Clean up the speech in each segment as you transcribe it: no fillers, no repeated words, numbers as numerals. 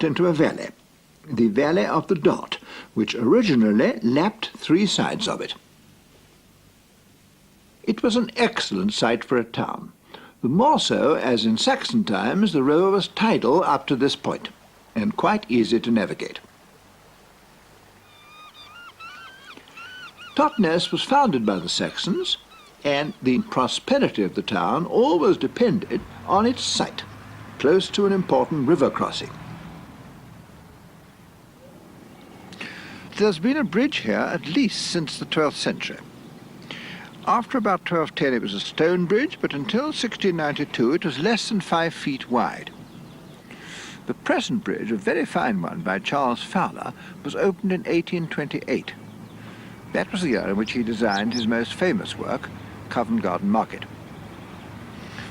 into a valley, the Valley of the Dart, which originally lapped three sides of it. It was an excellent site for a town, the more so as in Saxon times the river was tidal up to this point, and quite easy to navigate. Totnes was founded by the Saxons, and the prosperity of the town always depended on its site, close to an important river crossing. There's been a bridge here at least since the 12th century. After about 1210 it was a stone bridge, but until 1692 it was less than 5 feet wide. The present bridge, a very fine one by Charles Fowler, was opened in 1828. That was the year in which he designed his most famous work, Covent Garden Market.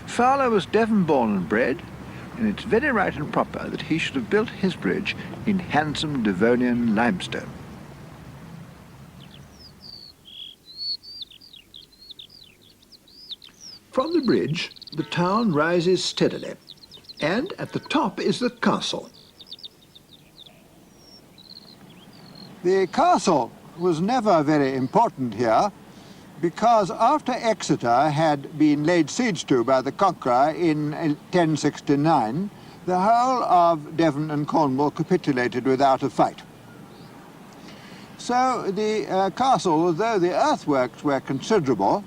Fowler was Devon born and bred, and it's very right and proper that he should have built his bridge in handsome Devonian limestone. From the bridge, the town rises steadily, and at the top is the castle. The castle was never very important here, because after Exeter had been laid siege to by the Conqueror in 1069, the whole of Devon and Cornwall capitulated without a fight. So the castle, although the earthworks were considerable,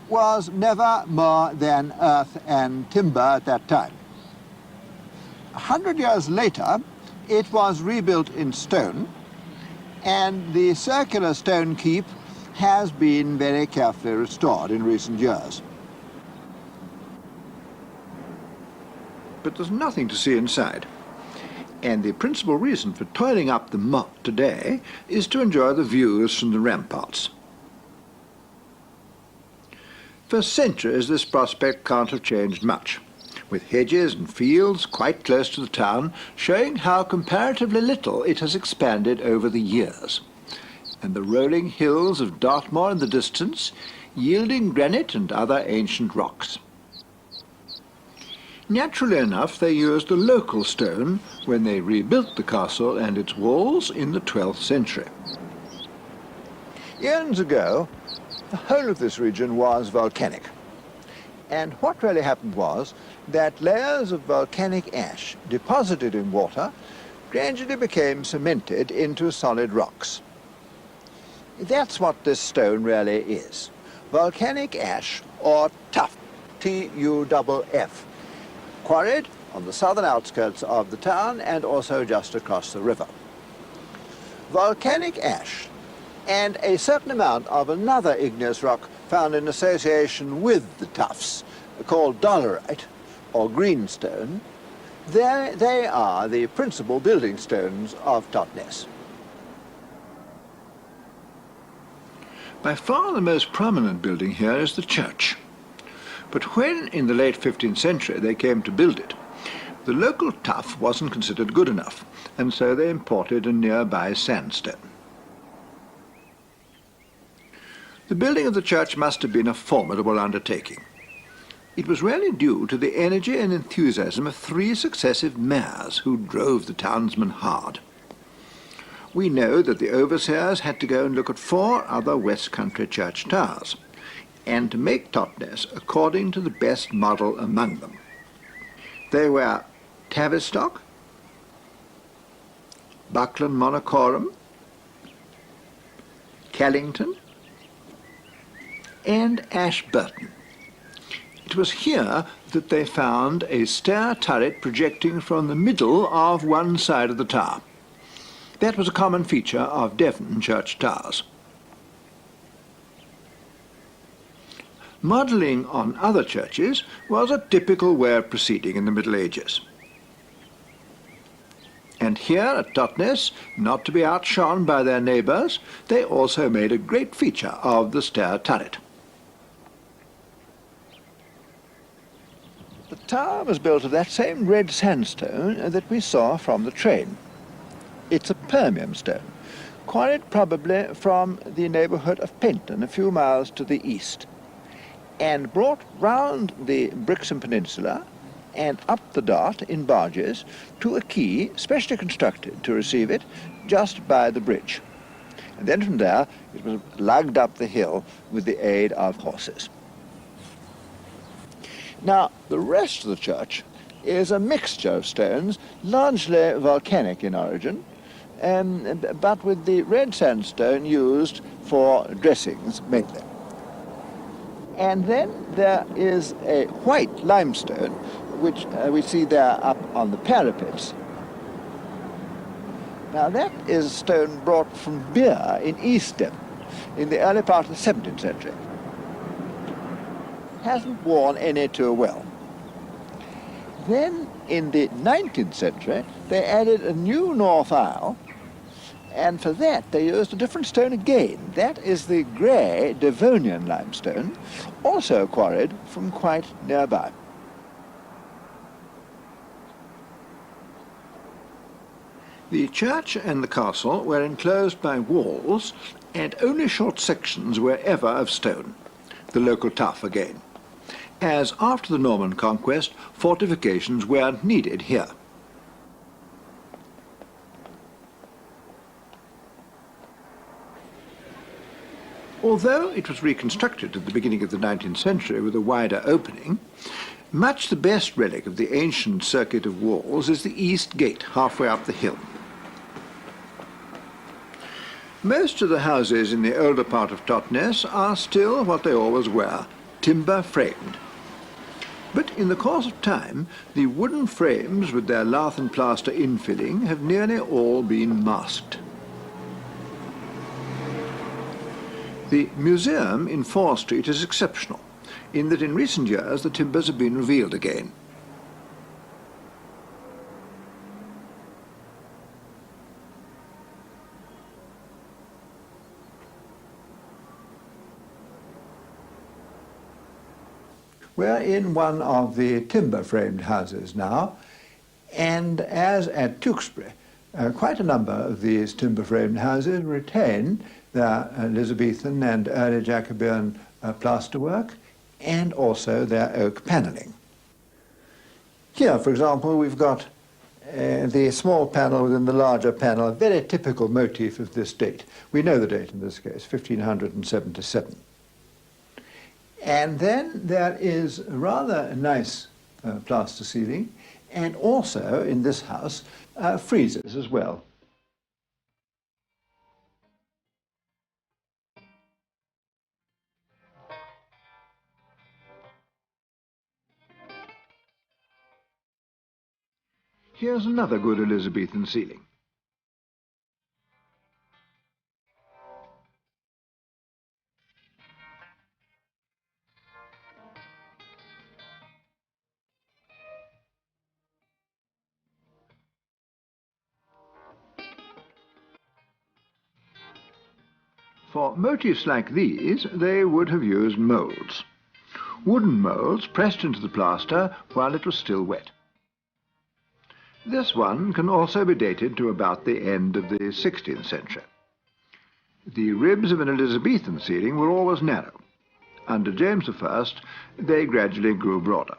was never more than earth and timber at that time. 100 years later, it was rebuilt in stone, and the circular stone keep has been very carefully restored in recent years. But there's nothing to see inside, and the principal reason for toiling up the moat today is to enjoy the views from the ramparts. For centuries this prospect can't have changed much, with hedges and fields quite close to the town, showing how comparatively little it has expanded over the years, and the rolling hills of Dartmoor in the distance, yielding granite and other ancient rocks. Naturally enough, they used the local stone when they rebuilt the castle and its walls in the 12th century. Eons ago, the whole of this region was volcanic. And what really happened was that layers of volcanic ash deposited in water gradually became cemented into solid rocks. That's what this stone really is. Volcanic ash, or tuff, T-U-F-F, quarried on the southern outskirts of the town and also just across the river. Volcanic ash and a certain amount of another igneous rock found in association with the tuffs, called dolerite, or greenstone, they are the principal building stones of Totnes. By far the most prominent building here is the church. But when, in the late 15th century, they came to build it, the local tuff wasn't considered good enough, and so they imported a nearby sandstone. The building of the church must have been a formidable undertaking. It was really due to the energy and enthusiasm of 3 successive mayors who drove the townsmen hard. We know that the overseers had to go and look at 4 other West Country church towers, and to make Totnes according to the best model among them. They were Tavistock, Buckland Monacorum, Callington, and Ashburton. It was here that they found a stair turret projecting from the middle of one side of the tower. That was a common feature of Devon church towers. Modelling on other churches was a typical way of proceeding in the Middle Ages. And here at Totnes, not to be outshone by their neighbours, they also made a great feature of the stair turret. The tower was built of that same red sandstone that we saw from the train. It's a Permian stone, quarried probably from the neighbourhood of Penton, a few miles to the east, and brought round the Brixham Peninsula and up the Dart in barges to a quay specially constructed to receive it just by the bridge. And then from there it was lugged up the hill with the aid of horses. Now, the rest of the church is a mixture of stones, largely volcanic in origin, but with the red sandstone used for dressings mainly. And then there is a white limestone, which we see there up on the parapets. Now that is stone brought from Beer in East Devon in the early part of the 17th century. Hasn't worn any too well. Then in the 19th century they added a new north aisle, and for that they used a different stone again. That is the grey Devonian limestone, also quarried from quite nearby. The church and the castle were enclosed by walls, and only short sections were ever of stone, the local tuff again, as after the Norman conquest fortifications weren't needed here. Although it was reconstructed at the beginning of the 19th century with a wider opening, much the best relic of the ancient circuit of walls is the east gate halfway up the hill. Most of the houses in the older part of Totnes are still what they always were, timber framed. But in the course of time, the wooden frames with their lath and plaster infilling have nearly all been masked. The museum in Fore Street is exceptional, in that in recent years the timbers have been revealed again. We're in one of the timber-framed houses now, and as at Tewkesbury, quite a number of these timber-framed houses retain their Elizabethan and early Jacobean plasterwork, and also their oak panelling. Here, for example, we've got the small panel within the larger panel, a very typical motif of this date. We know the date in this case, 1577. And then there is a rather nice plaster ceiling, and also in this house friezes as well. Here's another good Elizabethan ceiling. For motifs like these, they would have used moulds. Wooden moulds pressed into the plaster while it was still wet. This one can also be dated to about the end of the 16th century. The ribs of an Elizabethan ceiling were always narrow. Under James I, they gradually grew broader.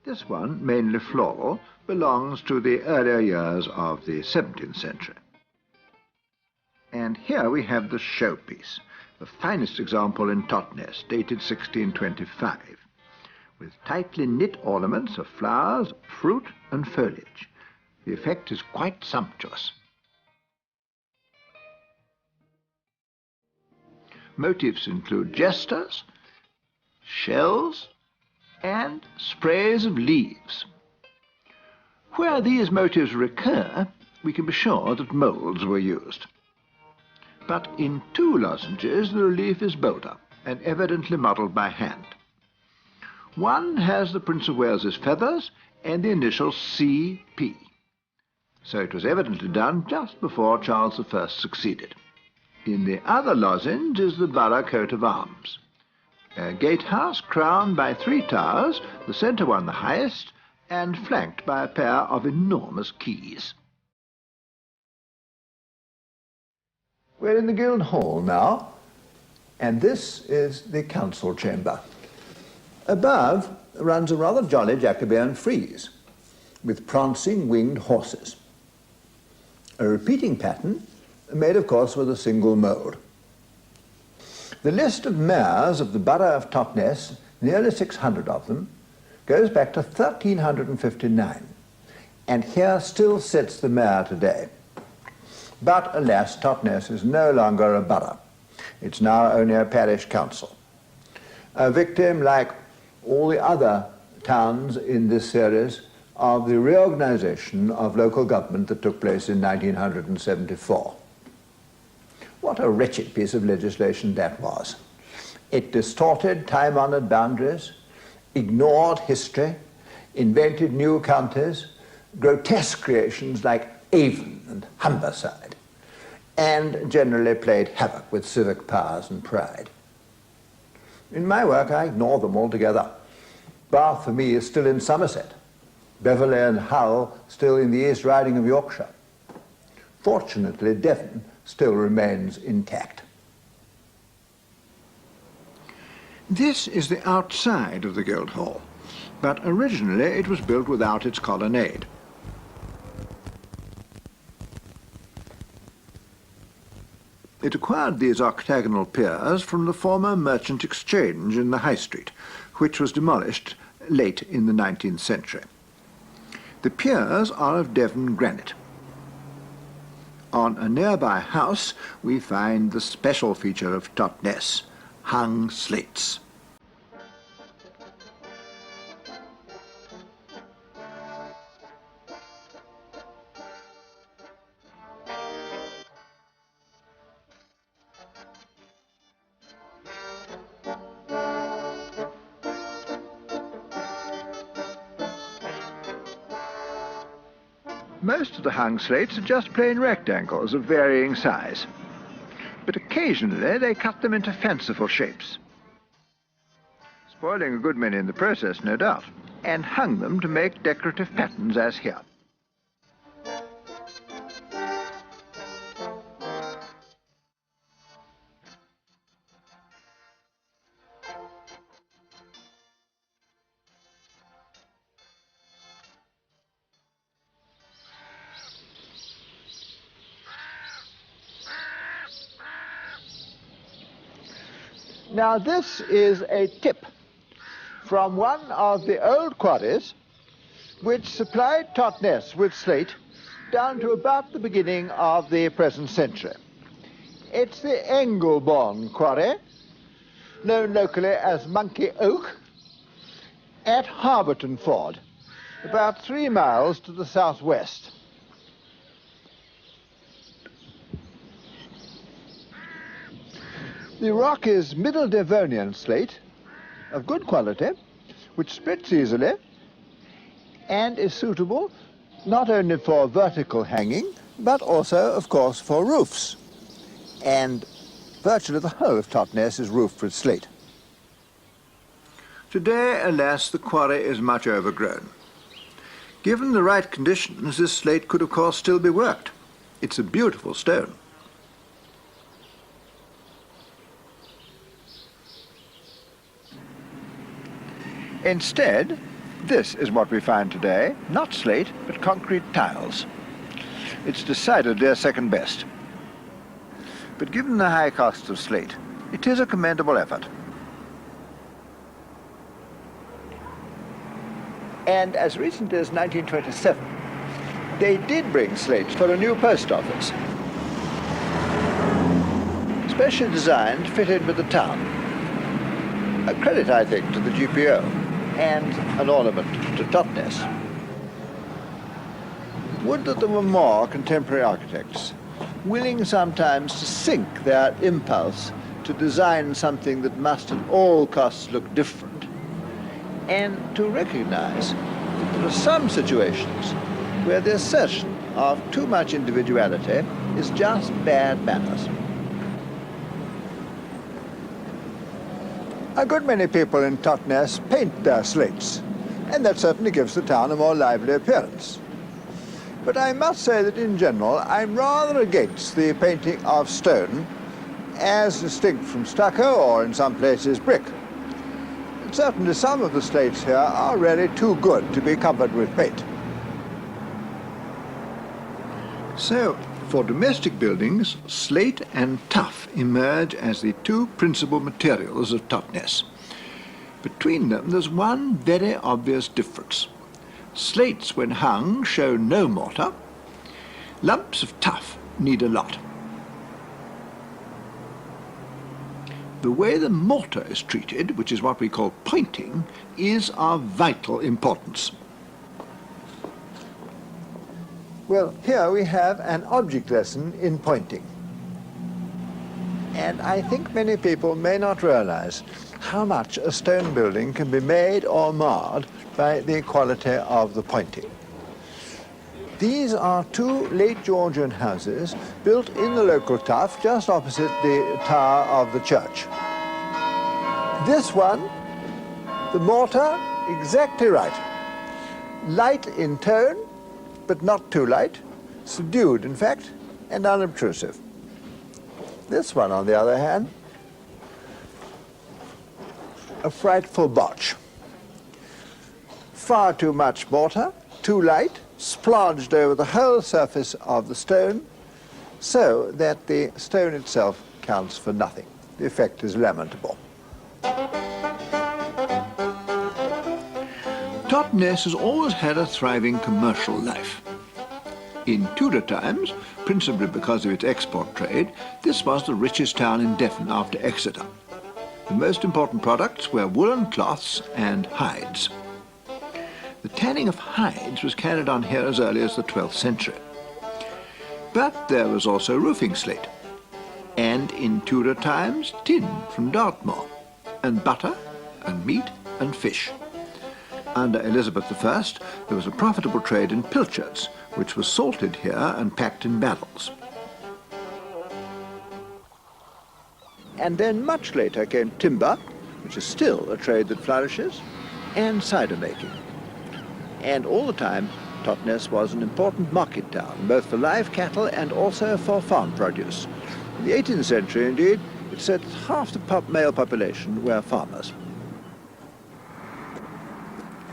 This one, mainly floral, belongs to the earlier years of the 17th century. And here we have the showpiece, the finest example in Totnes, dated 1625, with tightly knit ornaments of flowers, fruit and foliage. The effect is quite sumptuous. Motifs include jesters, shells, and sprays of leaves. Where these motifs recur, we can be sure that moulds were used. But in two lozenges the relief is bolder and evidently modelled by hand. One has the Prince of Wales's feathers and the initials C.P. So it was evidently done just before Charles I succeeded. In the other lozenge is the borough coat of arms. A gatehouse crowned by 3 towers, the centre one the highest, and flanked by a pair of enormous quays. We're in the Guild Hall now, and this is the council chamber. Above runs a rather jolly Jacobean frieze with prancing winged horses. A repeating pattern made, of course, with a single mould. The list of mayors of the borough of Totnes, nearly 600 of them, goes back to 1359, and here still sits the mayor today. But alas, Totnes is no longer a borough. It's now only a parish council. A victim, like all the other towns in this series, of the reorganization of local government that took place in 1974. What a wretched piece of legislation that was. It distorted time-honored boundaries, ignored history, invented new counties, grotesque creations like Avon and Humberside, and generally played havoc with civic powers and pride. In my work, I ignore them altogether. Bath, for me, is still in Somerset. Beverley and Hull still in the East Riding of Yorkshire. Fortunately, Devon still remains intact. This is the outside of the Guildhall, but originally it was built without its colonnade. It acquired these octagonal piers from the former Merchant Exchange in the High Street, which was demolished late in the 19th century. The piers are of Devon granite. On a nearby house, we find the special feature of Totnes, hung slates. Most of the hung slates are just plain rectangles of varying size, but occasionally they cut them into fanciful shapes, spoiling a good many in the process, no doubt, and hung them to make decorative patterns as here. Now this is a tip from one of the old quarries which supplied Totnes with slate down to about the beginning of the present century. It's the Engleborn quarry, known locally as Monkey Oak, at Harberton Ford, about 3 miles to the southwest. The rock is Middle Devonian slate of good quality, which splits easily and is suitable not only for vertical hanging, but also, of course, for roofs. And virtually the whole of Totnes is roofed with slate. Today, alas, the quarry is much overgrown. Given the right conditions, this slate could, of course, still be worked. It's a beautiful stone. Instead, this is what we find today, not slate, but concrete tiles. It's decidedly a second best. But given the high cost of slate, it is a commendable effort. And as recently as 1927, they did bring slate for a new post office, specially designed to fit in with the town. A credit, I think, to the GPO. And an ornament to Totnes. Would that there were more contemporary architects willing sometimes to sink their impulse to design something that must at all costs look different, and to recognize that there are some situations where the assertion of too much individuality is just bad manners. A good many people in Totnes paint their slates, and that certainly gives the town a more lively appearance. But I must say that in general I'm rather against the painting of stone as distinct from stucco or in some places brick. And certainly some of the slates here are really too good to be covered with paint. So, for domestic buildings, slate and tuff emerge as the two principal materials of Totnes. Between them there's one very obvious difference. Slates, when hung, show no mortar. Lumps of tuff need a lot. The way the mortar is treated, which is what we call pointing, is of vital importance. Well, here we have an object lesson in pointing. And I think many people may not realize how much a stone building can be made or marred by the quality of the pointing. These are two late Georgian houses built in the local tuff just opposite the tower of the church. This one, the mortar, exactly right. Light in tone, but not too light, subdued in fact, and unobtrusive. This one, on the other hand, a frightful botch. Far too much mortar, too light, splodged over the whole surface of the stone, so that the stone itself counts for nothing. The effect is lamentable. Totnes has always had a thriving commercial life. In Tudor times, principally because of its export trade, this was the richest town in Devon after Exeter. The most important products were woolen cloths and hides. The tanning of hides was carried on here as early as the 12th century. But there was also roofing slate, and in Tudor times, tin from Dartmoor, and butter, and meat, and fish. Under Elizabeth I, there was a profitable trade in pilchards, which was salted here and packed in barrels. And then much later came timber, which is still a trade that flourishes, and cider making. And all the time, Totnes was an important market town, both for live cattle and also for farm produce. In the 18th century, indeed, it said half the male population were farmers.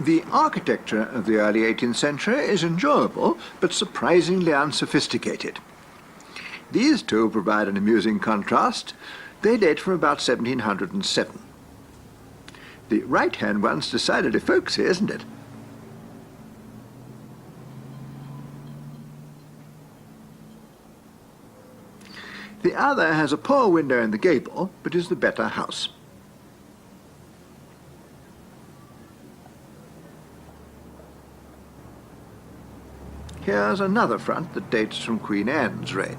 The architecture of the early 18th century is enjoyable, but surprisingly unsophisticated. These two provide an amusing contrast. They date from about 1707. The right-hand one's decidedly folksy, isn't it? The other has a poor window in the gable, but is the better house. Here's another front that dates from Queen Anne's reign.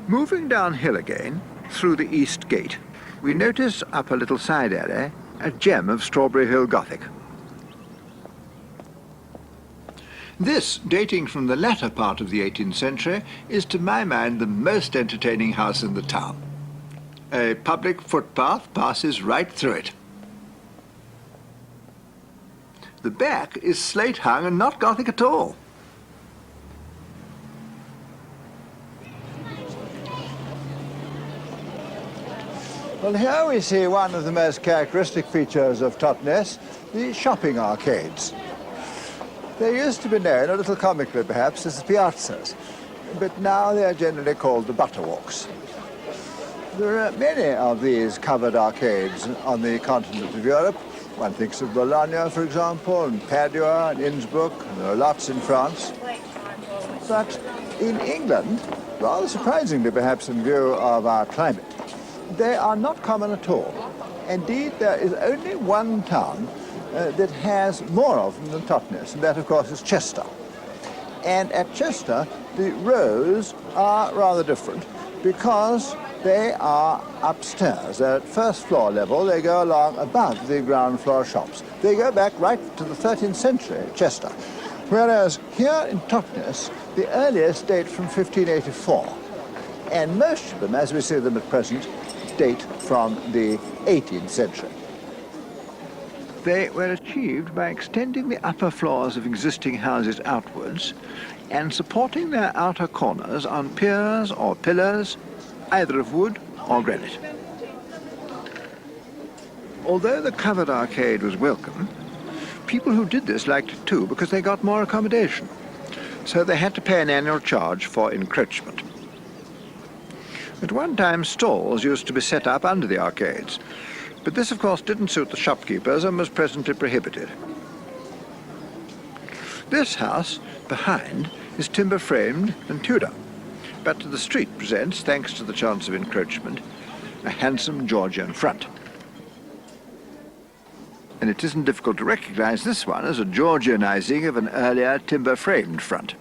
Moving downhill again, through the east gate, we notice up a little side alley a gem of Strawberry Hill Gothic. This, dating from the latter part of the 18th century, is to my mind the most entertaining house in the town. A public footpath passes right through it. The back is slate hung and not Gothic at all. Well, here we see one of the most characteristic features of Totnes, the shopping arcades. They used to be known, a little comically perhaps, as the piazzas, but now they are generally called the butterwalks. There are many of these covered arcades on the continent of Europe. One thinks of Bologna, for example, and Padua, and Innsbruck, and there are lots in France. But in England, rather surprisingly perhaps in view of our climate, they are not common at all. Indeed, there is only one town that has more of them than Totnes, and that, of course, is Chester. And at Chester, the rows are rather different because they are upstairs. They're at first floor level. They go along above the ground floor shops. They go back right to the 13th century at Chester. Whereas here in Totnes, the earliest date from 1584. and most of them, as we see them at present, date from the 18th century. They were achieved by extending the upper floors of existing houses outwards and supporting their outer corners on piers or pillars, either of wood or granite. Although the covered arcade was welcome, people who did this liked it too because they got more accommodation, so they had to pay an annual charge for encroachment. At one time, stalls used to be set up under the arcades, but this of course didn't suit the shopkeepers and was presently prohibited. This house, behind, is timber framed and Tudor, but the street presents, thanks to the chance of encroachment, a handsome Georgian front. And it isn't difficult to recognize this one as a Georgianizing of an earlier timber-framed front.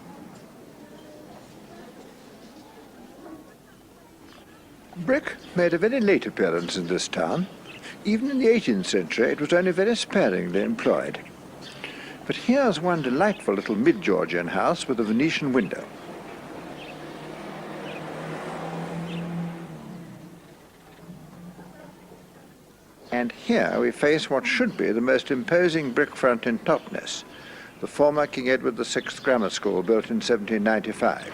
Brick made a very late appearance in this town. Even in the 18th century it was only very sparingly employed. But here's one delightful little mid-Georgian house with a Venetian window. And here we face what should be the most imposing brick front in Totnes, the former King Edward VI Grammar School built in 1795.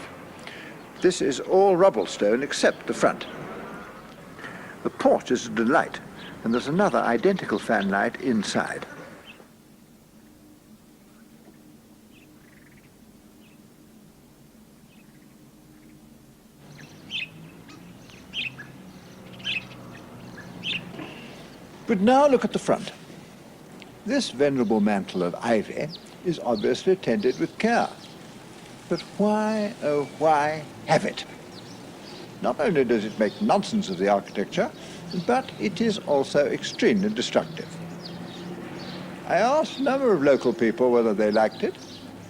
This is all rubble stone except the front. The porch is a delight, and there's another identical fanlight inside. But now look at the front. This venerable mantle of ivy is obviously tended with care. But why, oh why, have it? Not only does it make nonsense of the architecture, but it is also extremely destructive. I asked a number of local people whether they liked it.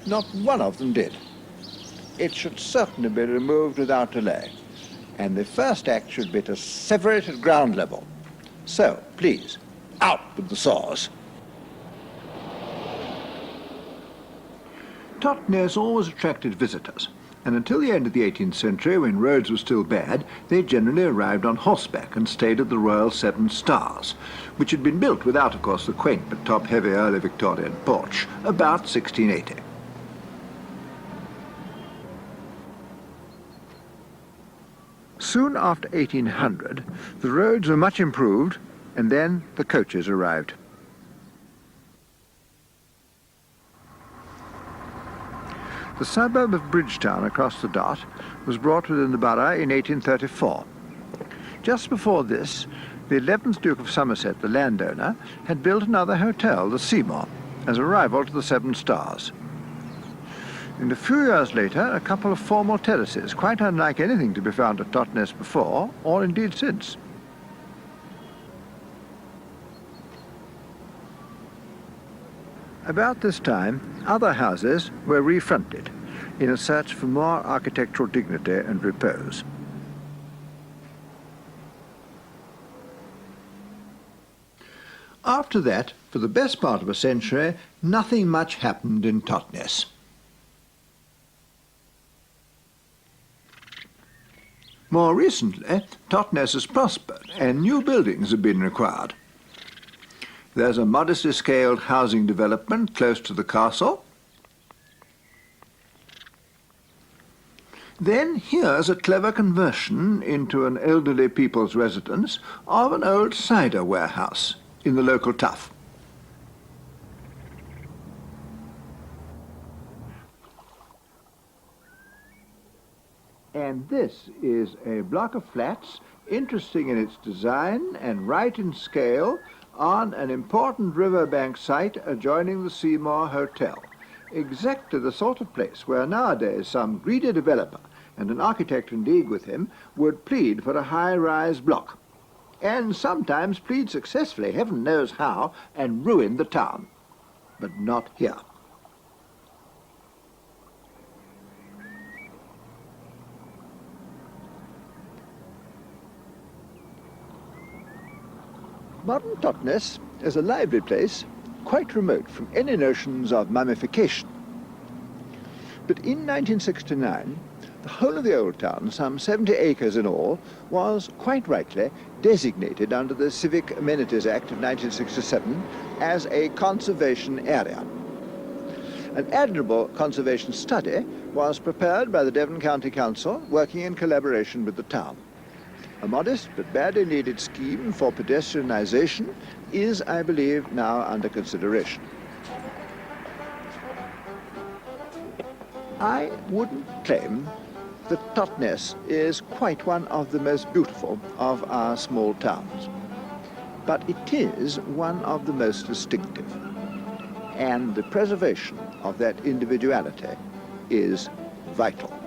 Not one of them did. It should certainly be removed without delay, and the first act should be to sever it at ground level. So, please, out with the saws. Totnes always attracted visitors, and until the end of the 18th century, when roads were still bad, they generally arrived on horseback and stayed at the Royal Seven Stars, which had been built without, of course, the quaint but top-heavy early Victorian porch, about 1680. Soon after 1800, the roads were much improved, and then the coaches arrived. The suburb of Bridgetown across the Dart was brought within the borough in 1834. Just before this, the 11th Duke of Somerset, the landowner, had built another hotel, the Seymour, as a rival to the Seven Stars. And a few years later, a couple of formal terraces, quite unlike anything to be found at Totnes before, or indeed since. About this time, other houses were refronted in a search for more architectural dignity and repose. After that, for the best part of a century, nothing much happened in Totnes. More recently, Totnes has prospered and new buildings have been required. There's a modestly scaled housing development close to the castle. Then here's a clever conversion into an elderly people's residence of an old cider warehouse in the local tough. And this is a block of flats, interesting in its design and right in scale, on an important riverbank site adjoining the Seymour Hotel. Exactly the sort of place where nowadays some greedy developer, and an architect in league with him, would plead for a high-rise block. And sometimes plead successfully, heaven knows how, and ruin the town. But not here. Modern Totnes is a lively place, quite remote from any notions of mummification. But in 1969, The whole of the old town, some 70 acres in all, was quite rightly designated under the Civic Amenities Act of 1967 as a conservation area. An admirable conservation study was prepared by the Devon County Council, working in collaboration with the town. A modest but badly needed scheme for pedestrianisation is, I believe, now under consideration. I wouldn't claim that Totnes is quite one of the most beautiful of our small towns, but it is one of the most distinctive, and the preservation of that individuality is vital.